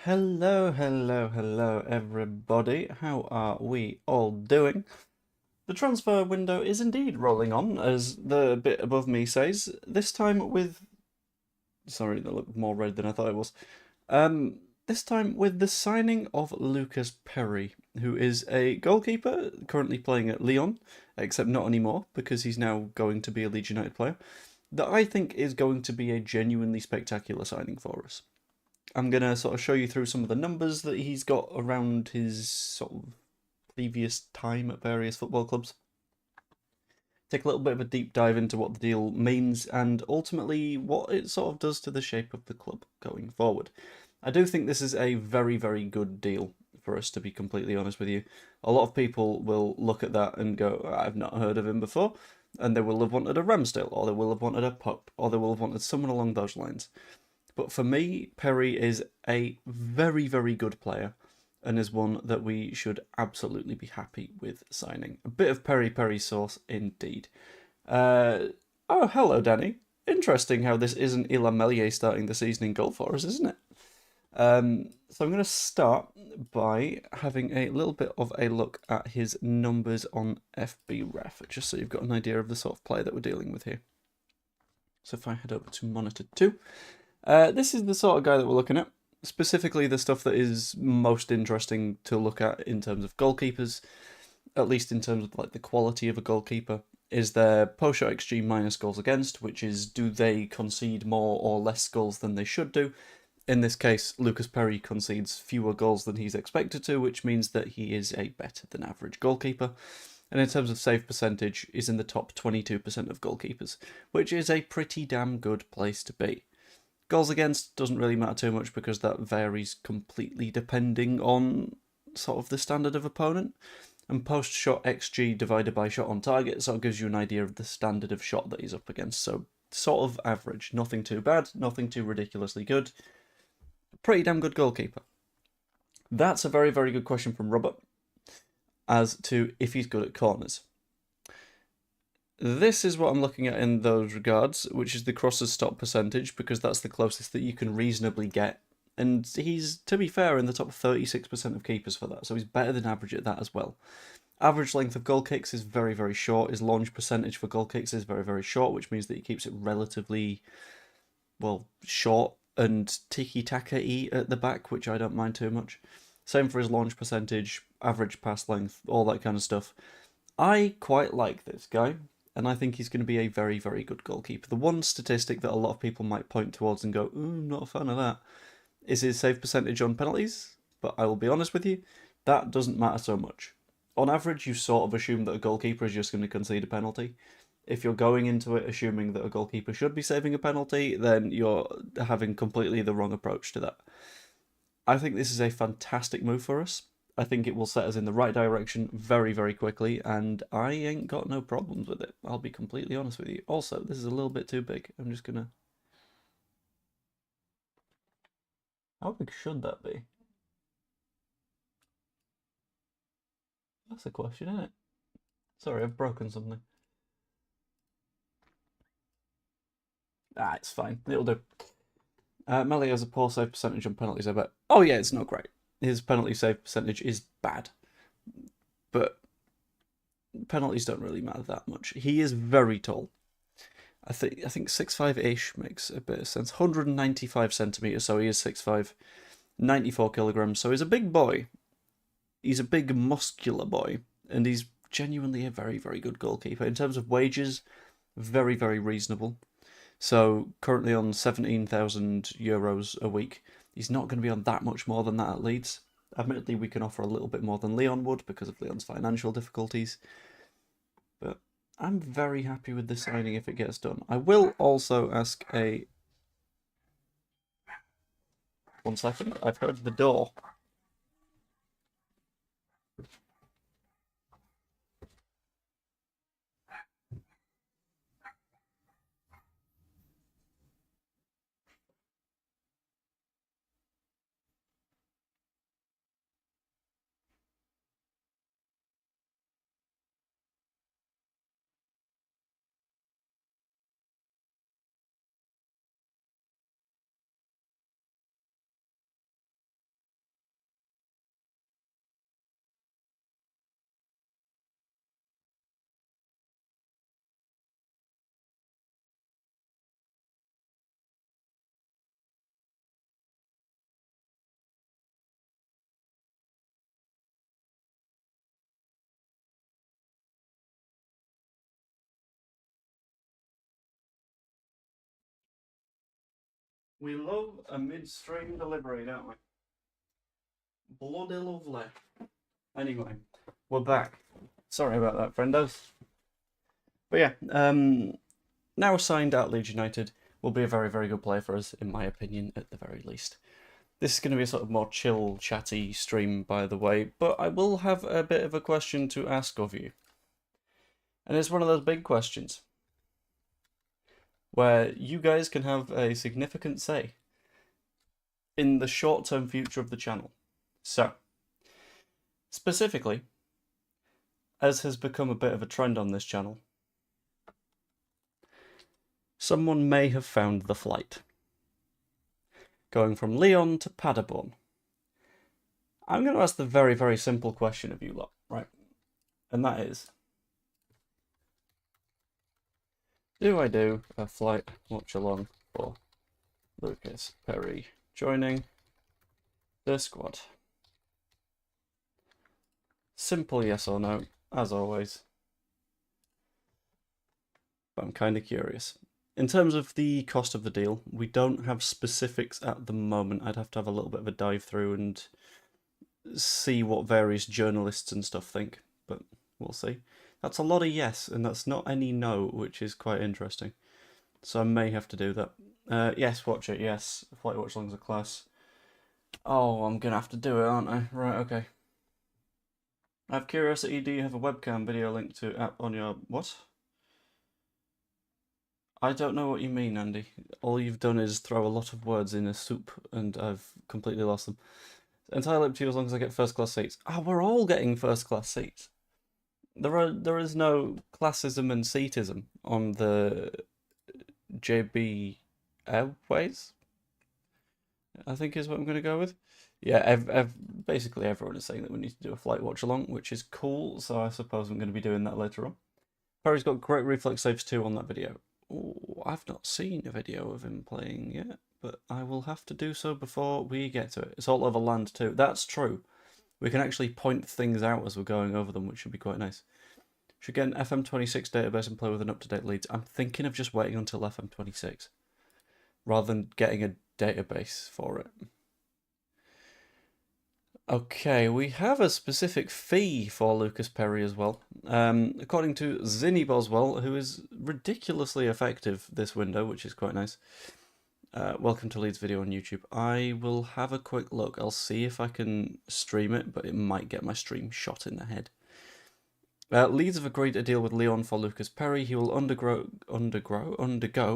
Hello, everybody. How are we all doing? The transfer window is indeed rolling on, as the bit above me says. This time with. Sorry, that looked more red than I thought it was. This time with the signing of Lucas Perri, who is a goalkeeper currently playing at Lyon, except not anymore because he's now going to be a Leeds United player, that I think is going to be a genuinely spectacular signing for us. I'm going to sort of show you through some of the numbers that he's got around his sort of previous time at various football clubs. Take a little bit of a deep dive into what the deal means and ultimately what it sort of does to the shape of the club going forward. I do think this is a very, very good deal for us, to be completely honest with you. A lot of people will look at that and go, I've not heard of him before, and they will have wanted a Ramsdale, or they will have wanted a Pope, or they will have wanted someone along those lines. But for me, Perry is a very, very good player and is one that we should absolutely be happy with signing. A bit of Perry sauce indeed. Oh, hello, Danny. Interesting how this isn't Ilham Melier starting the season in goal for us, isn't it? So I'm going to start by having a little bit of a look at his numbers on FBref, just so you've got an idea of the sort of player that we're dealing with here. So if I head over to monitor 2, this is the sort of guy that we're looking at. Specifically, the stuff that is most interesting to look at in terms of goalkeepers, at least in terms of like the quality of a goalkeeper, is their post-shot XG minus goals against, which is do they concede more or less goals than they should do. In this case, Lucas Perri concedes fewer goals than he's expected to, which means that he is a better than average goalkeeper. And in terms of save percentage, is in the top 22% of goalkeepers, which is a pretty damn good place to be. Goals against doesn't really matter too much because that varies completely depending on sort of the standard of opponent. And post-shot XG divided by shot on target sort of gives you an idea of the standard of shot that he's up against. So sort of average. Nothing too bad, nothing too ridiculously good. Pretty damn good goalkeeper. That's a very, very good question from Robert as to if he's good at corners. This is what I'm looking at in those regards, which is the crosses stop percentage, because that's the closest that you can reasonably get. And he's, to be fair, in the top 36% of keepers for that, so he's better than average at that as well. Average length of goal kicks is very, very short. His launch percentage for goal kicks is very, very short, which means that he keeps it relatively, well, short and tiki-taka-y at the back, which I don't mind too much. Same for his launch percentage, average pass length, all that kind of stuff. I quite like this guy, and I think he's going to be a very, very good goalkeeper. The one statistic that a lot of people might point towards and go, ooh, I'm not a fan of that, is his save percentage on penalties, but I will be honest with you, that doesn't matter so much. On average, you sort of assume that a goalkeeper is just going to concede a penalty. If you're going into it assuming that a goalkeeper should be saving a penalty, then you're having completely the wrong approach to that. I think this is a fantastic move for us. I think it will set us in the right direction very, very quickly, and I ain't got no problems with it. I'll be completely honest with you. Also, this is a little bit too big. I'm just gonna... How big should that be? That's a question, isn't it? Sorry, I've broken something. Ah, it's fine. It'll do. Melly has a poor save percentage on penalties, I bet. Oh yeah, it's not great. His penalty save percentage is bad. But penalties don't really matter that much. He is very tall. I think 6'5" makes a bit of sense. 195 centimeters, so he is 6'5". 94 kilograms, so he's a big boy. He's a big muscular boy, and he's genuinely a very, very good goalkeeper. In terms of wages, very, very reasonable. So currently on €17,000 a week. He's not going to be on that much more than that at Leeds. Admittedly, we can offer a little bit more than Leon would because of Leon's financial difficulties. But I'm very happy with this signing if it gets done. I will also ask a... 1 second, I've heard the door. We love a midstream delivery, don't we? Bloody lovely. Anyway, we're back. Sorry about that, friendos. But yeah, now signed at Leeds United will be a very, very good player for us, in my opinion, at the very least. This is going to be a sort of more chill, chatty stream, by the way, but I will have a bit of a question to ask of you. And it's one of those big questions, where you guys can have a significant say in the short-term future of the channel. So, specifically, as has become a bit of a trend on this channel, someone may have found the flight. Going from Lyon to Paderborn. I'm going to ask the very, very simple question of you lot, right? And that is, do I do a flight watch along for Lucas Perri joining the squad? Simple yes or no, as always. But I'm kind of curious. In terms of the cost of the deal, we don't have specifics at the moment. I'd have to have a little bit of a dive through and see what various journalists and stuff think, but we'll see. That's a lot of yes, and that's not any no, which is quite interesting. So I may have to do that. Yes, watch it, yes. Flight watch along's a class. Oh, I'm gonna have to do it, aren't I? Right, okay. I have curiosity, do you have a webcam video link to app on your... what? I don't know what you mean, Andy. All you've done is throw a lot of words in a soup, and I've completely lost them. Entirely up to you as long as I get first class seats. Oh, we're all getting first class seats. There is no classism and seatism on the JB Airways, I think is what I'm going to go with. Yeah, basically everyone is saying that we need to do a flight watch along, which is cool, so I suppose I'm going to be doing that later on. Perry's got great reflex saves too on that video. Ooh, I've not seen a video of him playing yet, but I will have to do so before we get to it. It's all over land too. That's true. We can actually point things out as we're going over them, which should be quite nice. Should get an FM26 database and play with an up-to-date Leeds. I'm thinking of just waiting until FM26, rather than getting a database for it. Okay, we have a specific fee for Lucas Perri as well. According to Zinny Boswell, who is ridiculously effective this window, which is quite nice. Welcome to Leeds video on YouTube. I will have a quick look. I'll see if I can stream it, but it might get my stream shot in the head. Leeds have agreed a deal with Lyon for Lucas Perri. He will undergo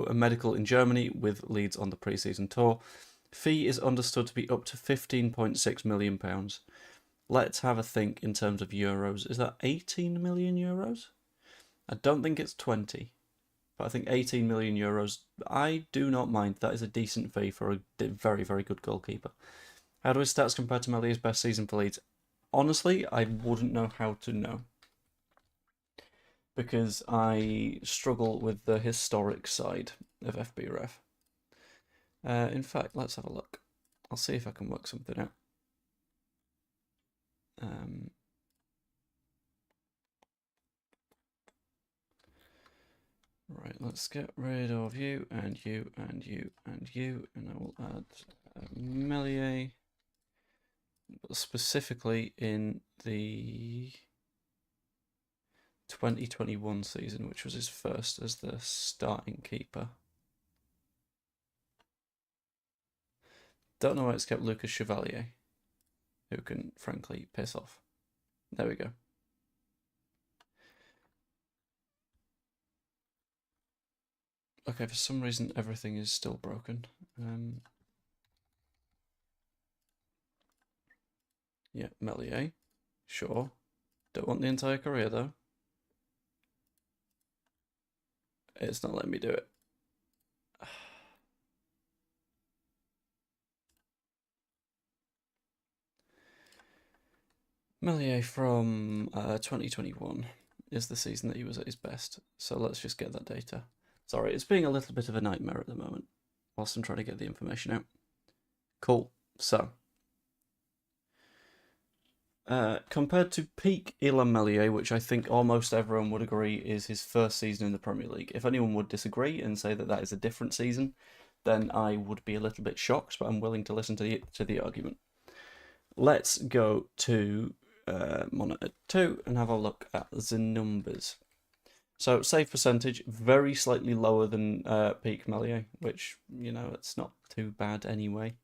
a medical in Germany with Leeds on the pre-season tour. Fee is understood to be up to £15.6 million. Let's have a think in terms of euros. Is that 18 million euros? I don't think it's 20, but I think 18 million euros. I do not mind. That is a decent fee for a very, very good goalkeeper. How do his stats compare to Melia's best season for Leeds? Honestly, I wouldn't know how to know, because I struggle with the historic side of FBref. In fact, let's have a look. I'll see if I can work something out. Right, let's get rid of you and you and you and you, and I will add Melier, specifically in the 2021 season, which was his first as the starting keeper. Don't know why it's kept Lucas Chevalier, who can frankly piss off. There we go. Okay, for some reason everything is still broken. Yeah, Melier. Sure. Don't want the entire career though. It's not letting me do it. Melier from 2021 is the season that he was at his best. So let's just get that data. Sorry, it's being a little bit of a nightmare at the moment whilst I'm trying to get the information out. Cool. So, compared to peak Ilham Melier, which I think almost everyone would agree is his first season in the Premier League. If anyone would disagree and say that that is a different season, then I would be a little bit shocked, but I'm willing to listen to the argument. Let's go to monitor 2 and have a look at the numbers. So save percentage, very slightly lower than peak Melier, which, you know, it's not too bad anyway.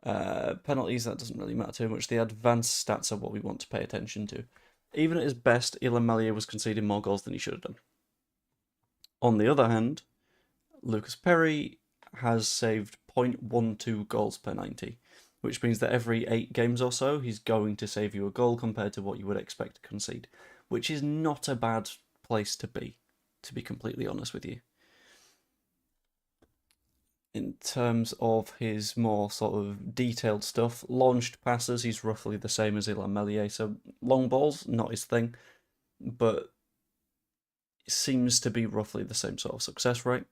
Penalties, that doesn't really matter too much. The advanced stats are what we want to pay attention to. Even at his best, Illan Melier was conceding more goals than he should have done. On the other hand, Lucas Perri has saved 0.12 goals per 90, which means that every 8 games or so, he's going to save you a goal compared to what you would expect to concede, which is not a bad place to be completely honest with you. In terms of his more sort of detailed stuff, launched passes, he's roughly the same as Illan Melier, so long balls, not his thing, but it seems to be roughly the same sort of success rate.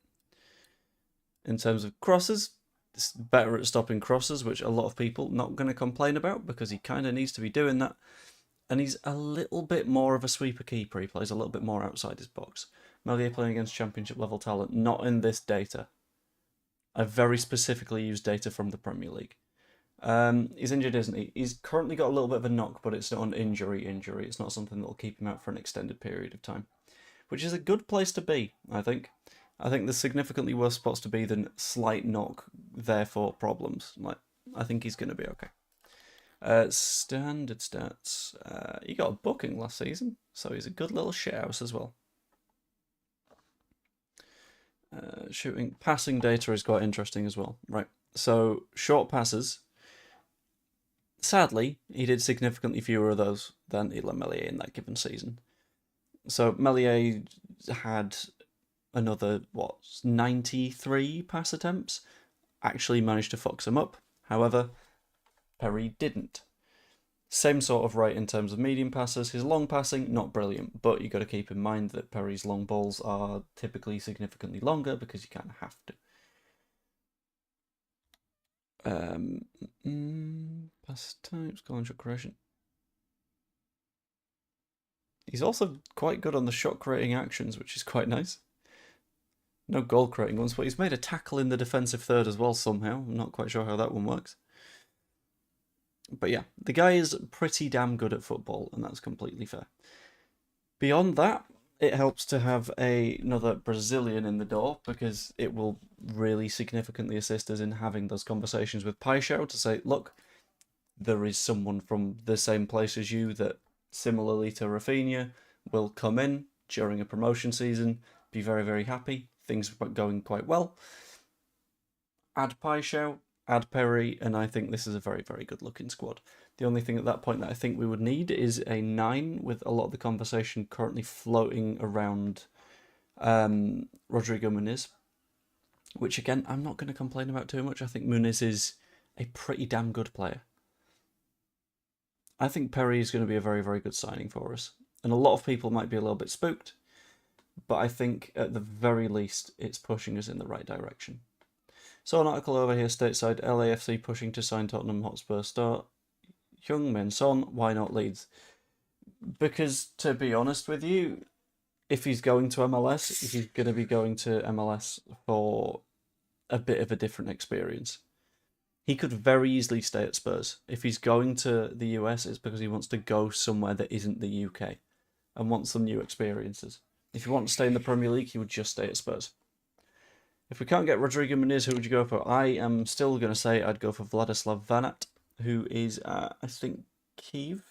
In terms of crosses, it's better at stopping crosses, which a lot of people not going to complain about because he kind of needs to be doing that. And he's a little bit more of a sweeper keeper. He plays a little bit more outside his box. Melier playing against championship level talent, not in this data. I very specifically used data from the Premier League. He's injured, isn't he? He's currently got a little bit of a knock, but it's not an injury. It's not something that will keep him out for an extended period of time, which is a good place to be, I think. I think there's significantly worse spots to be than slight knock, therefore problems. Like, I think he's going to be okay. Standard stats. He got a booking last season, so he's a good little shithouse as well. Shooting, passing data is quite interesting as well. Right, so short passes. Sadly, he did significantly fewer of those than Illan Melier in that given season. So Melier had another, 93 pass attempts. Actually managed to fox him up. However, Perri didn't. Same sort of rate in terms of medium passes. His long passing, not brilliant, but you got to keep in mind that Perri's long balls are typically significantly longer because you kind of have to. Pass types, goal and shot creation. He's also quite good on the shot creating actions, which is quite nice. No goal creating ones, but he's made a tackle in the defensive third as well somehow. I'm not quite sure how that one works. But yeah, the guy is pretty damn good at football, and that's completely fair. Beyond that, it helps to have another Brazilian in the door, because it will really significantly assist us in having those conversations with Paixão to say, look, there is someone from the same place as you that, similarly to Rafinha, will come in during a promotion season, be very, very happy, things are going quite well. Add Paixão, add Perri, and I think this is a very, very good looking squad. The only thing at that point that I think we would need is a 9, with a lot of the conversation currently floating around Rodrigo Muniz, which again, I'm not going to complain about too much. I think Muniz is a pretty damn good player. I think Perri is going to be a very, very good signing for us. And a lot of people might be a little bit spooked, but I think at the very least, it's pushing us in the right direction. So an article over here stateside, LAFC pushing to sign Tottenham Hotspur star Heung-min Son, why not Leeds? Because, to be honest with you, if he's going to MLS, he's going to be going to MLS for a bit of a different experience. He could very easily stay at Spurs. If he's going to the US, it's because he wants to go somewhere that isn't the UK and wants some new experiences. If you want to stay in the Premier League, he would just stay at Spurs. If we can't get Rodrigo Muniz, who would you go for? I am still going to say I'd go for Vladislav Vanat, who is, I think, Kyiv.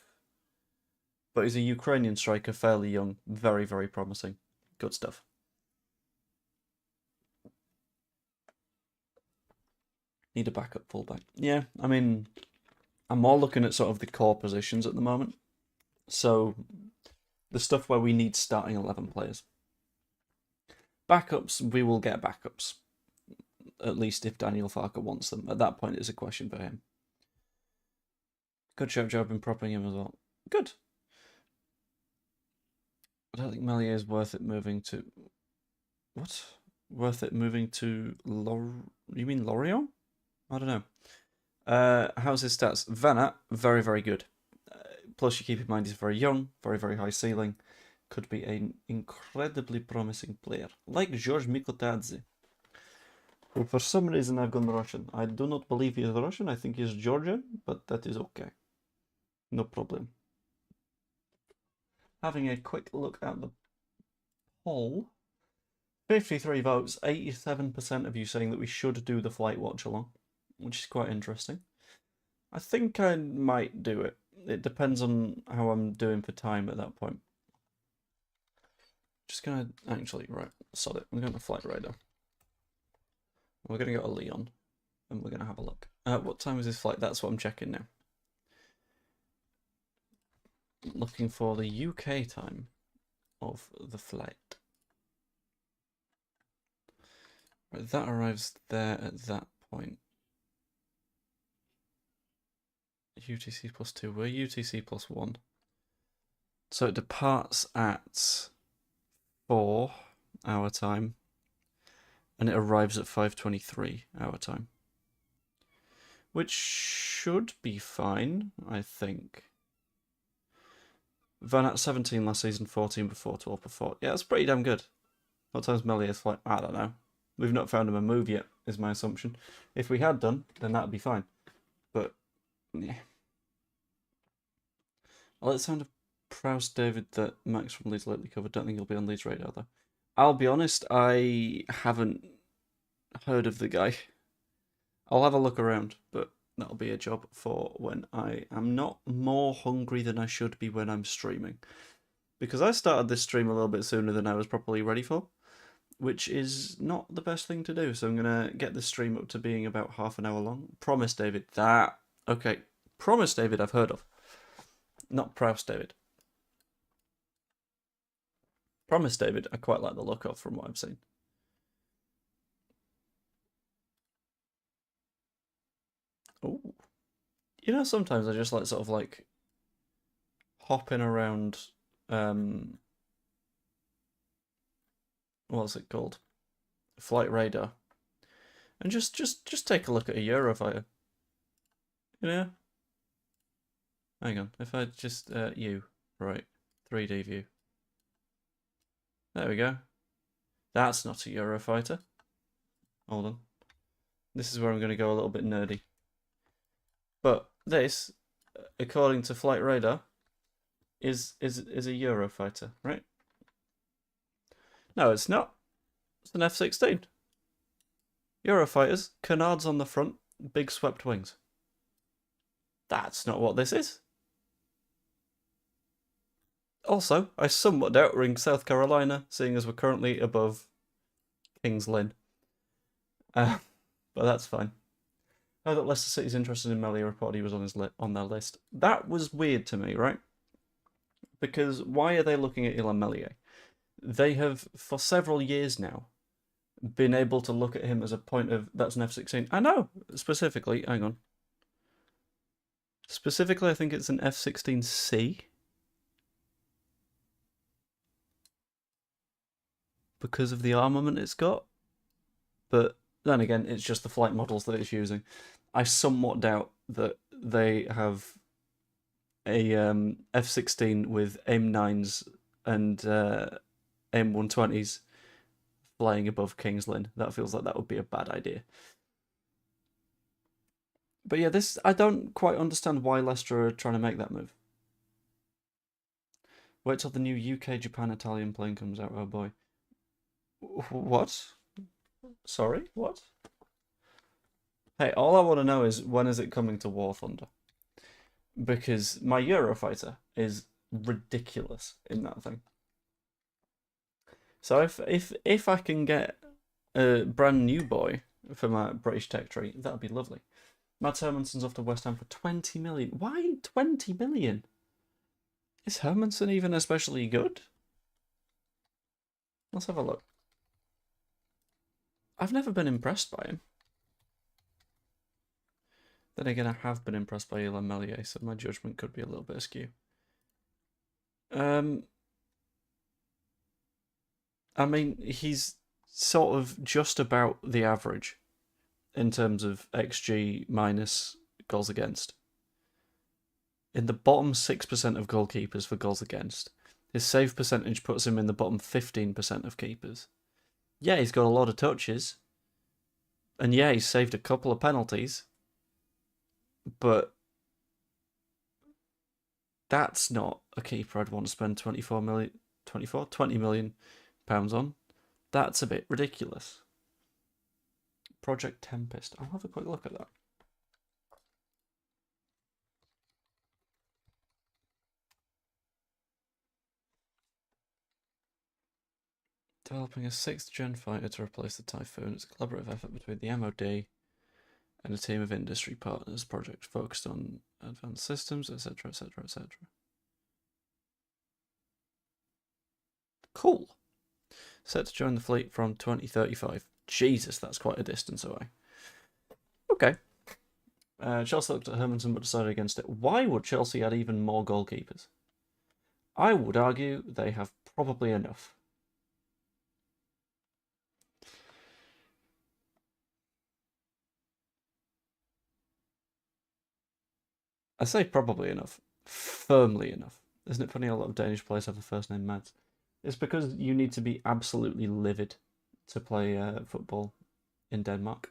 But he's a Ukrainian striker, fairly young, very, very promising. Good stuff. Need a backup fullback. Yeah, I mean, I'm more looking at sort of the core positions at the moment. So, the stuff where we need starting 11 players. Backups, we will get backups. At least if Daniel Farke wants them. At that point, it's a question for him. Good job in propping him as well. Good. I don't think Melier is worth it moving to... What? Worth it moving to... You mean Lorient? I don't know. How's his stats? Vanat, very, very good. Plus, you keep in mind he's very young, very, very high ceiling. Could be an incredibly promising player, like George Mikotadze. Well, for some reason I've gone Russian. I do not believe he is Russian. I think he's Georgian, but that is okay. No problem. Having a quick look at the poll. 53 votes, 87% of you saying that we should do the flight watch along, which is quite interesting. I think I might do it. It depends on how I'm doing for time at that point. Just gonna actually, right, sod it. I'm going to Flight Radar. We're gonna go to Leon, and we're gonna have a look. What time is this flight? That's what I'm checking now. Looking for the UK time of the flight. Right, that arrives there at that point. UTC +2. We're UTC +1. So it departs at 4 our time, and it arrives at 5:23 our time, which should be fine, I think. Van at 17 last season, 14 before, 12 before. Yeah, that's pretty damn good. What time's Melior's flight? I don't know. We've not found him a move yet, is my assumption. If we had done, then that'd be fine. But, yeah. I like the sound of Prowse David that Max from Leeds lately covered. Don't think he'll be on Leeds radar, though. I'll be honest, I haven't heard of the guy. I'll have a look around, but that'll be a job for when I am not more hungry than I should be when I'm streaming. Because I started this stream a little bit sooner than I was properly ready for, which is not the best thing to do. So I'm going to get the stream up to being about half an hour long. Promise David, that... Okay, Promise David I've heard of. Not Prowse David. Promise David I quite like the look of from what I've seen. Oh, you know, sometimes I just like sort of like hopping around. What's it called? Flight Radar, and just take a look at a Eurofighter. You know. Hang on, if I just right 3D view. There we go. That's not a Eurofighter. Hold on. This is where I'm going to go a little bit nerdy. But this, according to Flight Radar, is a Eurofighter, right? No, it's not. It's an F-16. Eurofighters, canards on the front, big swept wings. That's not what this is. Also, I somewhat doubt we're in South Carolina, seeing as we're currently above Kings Lynn. But that's fine. Oh, that Leicester City's interested in Melior reported he was on their list. That was weird to me, right? Because why are they looking at Illan Meslier? They have, for several years now, been able to look at him as a point of, that's an F-16. I know, specifically, hang on. Specifically, I think it's an F-16C. Because of the armament it's got. But then again, it's just the flight models that it's using. I somewhat doubt that they have a F-16 with AIM-9s and AIM-120s flying above Kings Lynn. That feels like that would be a bad idea. But yeah, this, I don't quite understand why Leicester are trying to make that move. Wait till the new UK, Japan, Italian plane comes out, oh boy. What? Sorry, what? Hey, all I want to know is, when is it coming to War Thunder? Because my Eurofighter is ridiculous in that thing. So if I can get a brand new boy for my British tech tree, that'd be lovely. Mads Hermansson's off to West Ham for 20 million. Why 20 million? Is Hermansson even especially good? Let's have a look. I've never been impressed by him. Then again, I have been impressed by Illan Meslier, so my judgment could be a little bit askew. I mean, he's sort of just about the average in terms of XG minus goals against. In the bottom 6% of goalkeepers for goals against. His save percentage puts him in the bottom 15% of keepers. Yeah, he's got a lot of touches. And yeah, he's saved a couple of penalties, but that's not a keeper I'd want to spend 20 million pounds on. That's a bit ridiculous. Project Tempest. I'll have a quick look at that. Developing a 6th-gen fighter to replace the Typhoon. It's a collaborative effort between the MOD and a team of industry partners. Project focused on advanced systems, etc., etc., etc. Cool. Set to join the fleet from 2035. Jesus, that's quite a distance away. Okay. Chelsea looked at Hermanson but decided against it. Why would Chelsea add even more goalkeepers? I would argue they have probably enough. I say probably enough. Firmly enough. Isn't it funny a lot of Danish players have the first name Mads? It's because you need to be absolutely livid to play football in Denmark.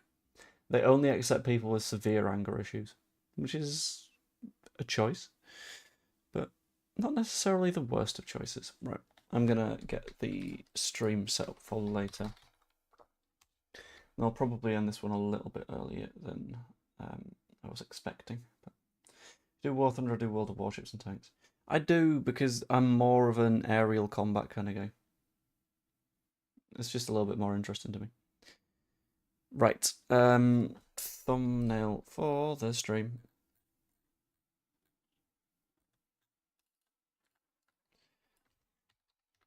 They only accept people with severe anger issues, which is a choice, but not necessarily the worst of choices. Right, I'm going to get the stream set up for later. And I'll probably end this one a little bit earlier than I was expecting. But do War Thunder or do World of Warships and Tanks? I do, because I'm more of an aerial combat kind of guy. It's just a little bit more interesting to me. Right, thumbnail for the stream.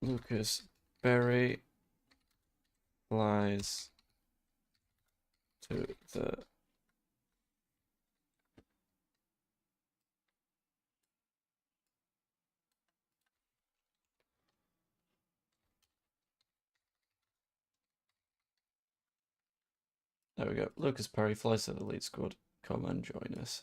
Lucas Perri flies to the There we go. Lucas Perri flies to the Leeds squad. Come and join us.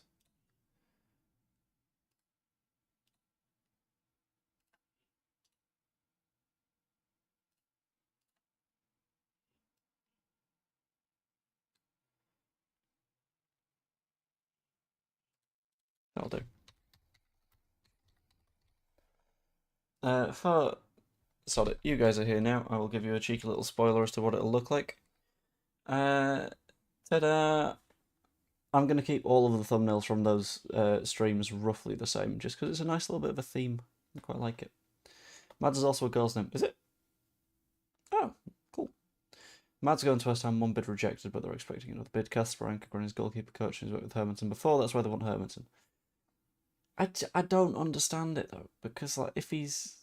That'll do. Sorry, you guys are here now. I will give you a cheeky little spoiler as to what it'll look like. Ta-da! I'm going to keep all of the thumbnails from those streams roughly the same, just because it's a nice little bit of a theme. I quite like it. Mads is also a girl's name. Is it? Oh, cool. Mads going to West Ham, one bid rejected, but they're expecting another bid. Casper Anker running his goalkeeper coach and he's worked with Hermanson before. That's why they want Hermanson. I don't understand it though, because like if he's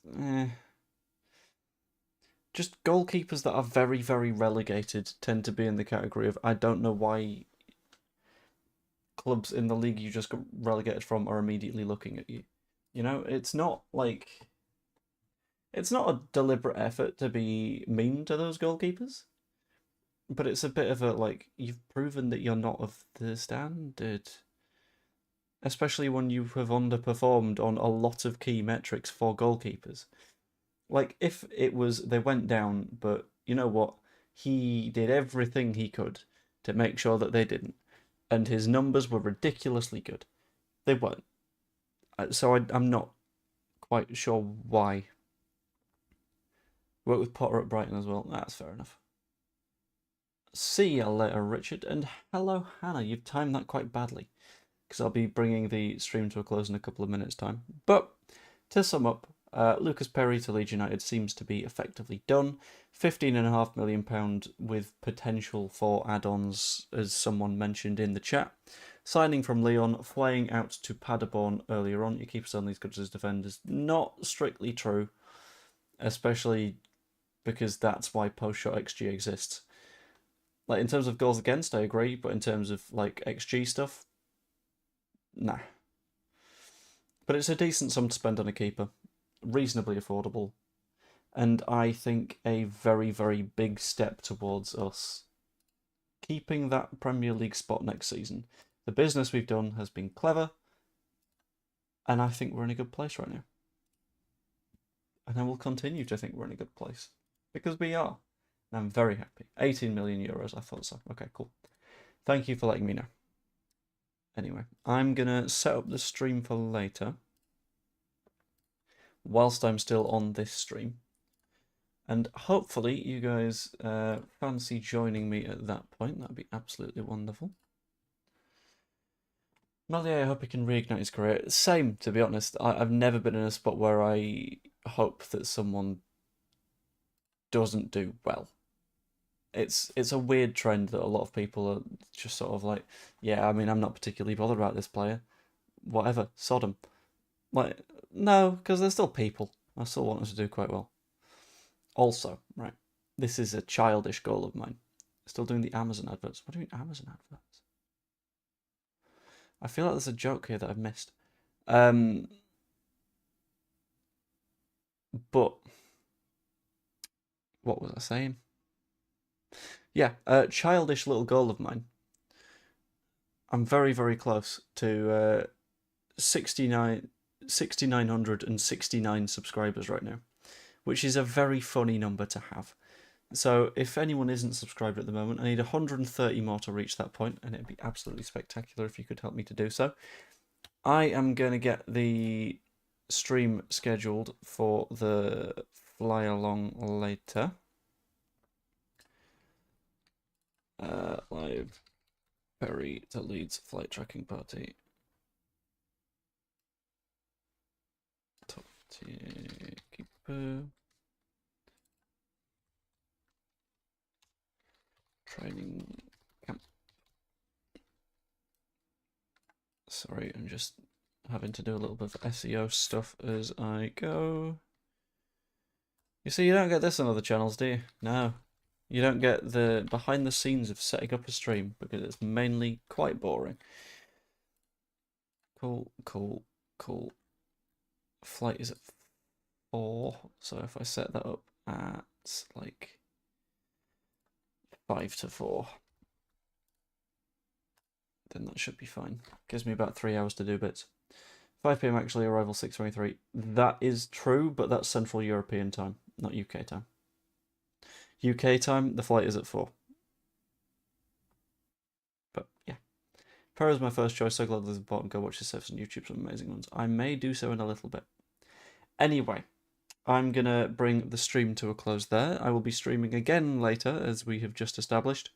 just goalkeepers that are very, very relegated tend to be in the category of I don't know why clubs in the league you just got relegated from are immediately looking at you. You know, it's not a deliberate effort to be mean to those goalkeepers, but it's a bit of a like you've proven that you're not of the standard. Especially when you have underperformed on a lot of key metrics for goalkeepers. Like, if it was they went down, but you know what? He did everything he could to make sure that they didn't. And his numbers were ridiculously good. They weren't. So I'm not quite sure why. Worked with Potter at Brighton as well. That's fair enough. See you later, Richard. And hello, Hannah. You've timed that quite badly, because I'll be bringing the stream to a close in a couple of minutes' time. But to sum up, Lucas Perri to Leeds United seems to be effectively done. £15.5 million with potential for add-ons, as someone mentioned in the chat. Signing from Lyon, flying out to Paderborn earlier on. Your keeper's only as good as his defenders. Not strictly true, especially because that's why post-shot XG exists. Like, in terms of goals against, I agree, but in terms of like XG stuff, nah. But it's a decent sum to spend on a keeper. Reasonably affordable. And I think a very, very big step towards us keeping that Premier League spot next season. The business we've done has been clever, and I think we're in a good place right now. And I will continue to think we're in a good place, because we are. And I'm very happy. 18 million euros, I thought so. Okay, cool. thank you for letting me know. Anyway, I'm going to set up the stream for later, whilst I'm still on this stream. And hopefully you guys fancy joining me at that point. That'd be absolutely wonderful. Malier, I hope he can reignite his career. Same, to be honest. I've never been in a spot where I hope that someone doesn't do well. It's a weird trend that a lot of people are just sort of like, yeah, I mean, I'm not particularly bothered about this player. Whatever, sod 'em. Like, no, because they're still people. I still want us to do quite well. Also, right, this is a childish goal of mine. Still doing the Amazon adverts. What do you mean Amazon adverts? I feel like there's a joke here that I've missed. But what was I saying? Yeah, a childish little goal of mine. I'm very, very close to 6,969 subscribers right now, which is a very funny number to have. So if anyone isn't subscribed at the moment, I need 130 more to reach that point, and it'd be absolutely spectacular if you could help me to do so. I am going to get the stream scheduled for the fly along later. Live Perri to Leeds flight tracking party. Top tier keeper. Training camp. Sorry, I'm just having to do a little bit of SEO stuff as I go. You see, you don't get this on other channels, do you? No. You don't get the behind the scenes of setting up a stream because it's mainly quite boring. Cool, cool, cool. Flight is at 4, so if I set that up at like 5 to 4, then that should be fine. Gives me about 3 hours to do bits. 5 PM actually, arrival 6:23. That is true, but that's Central European time, not UK time. UK time, the flight is at 4. But yeah. Perri is my first choice, so glad there's a bot. Go watch his stuff on YouTube, some amazing ones. I may do so in a little bit. Anyway, I'm going to bring the stream to a close there. I will be streaming again later, as we have just established.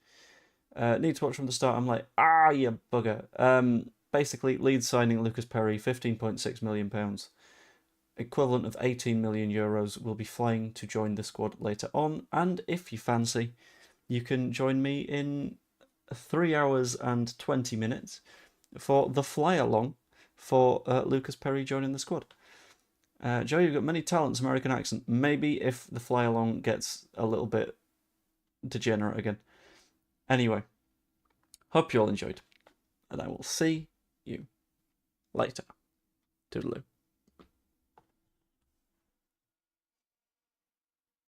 Need to watch from the start. I'm like, you bugger. Basically, Leeds signing Lucas Perri, £15.6 million. Equivalent of 18 million euros, will be flying to join the squad later on. And if you fancy, you can join me in 3 hours and 20 minutes for the fly along for Lucas Perri joining the squad. Joe, you've got many talents, American accent. Maybe if the fly along gets a little bit degenerate again. Anyway, hope you all enjoyed, and I will see you later. Toodaloo.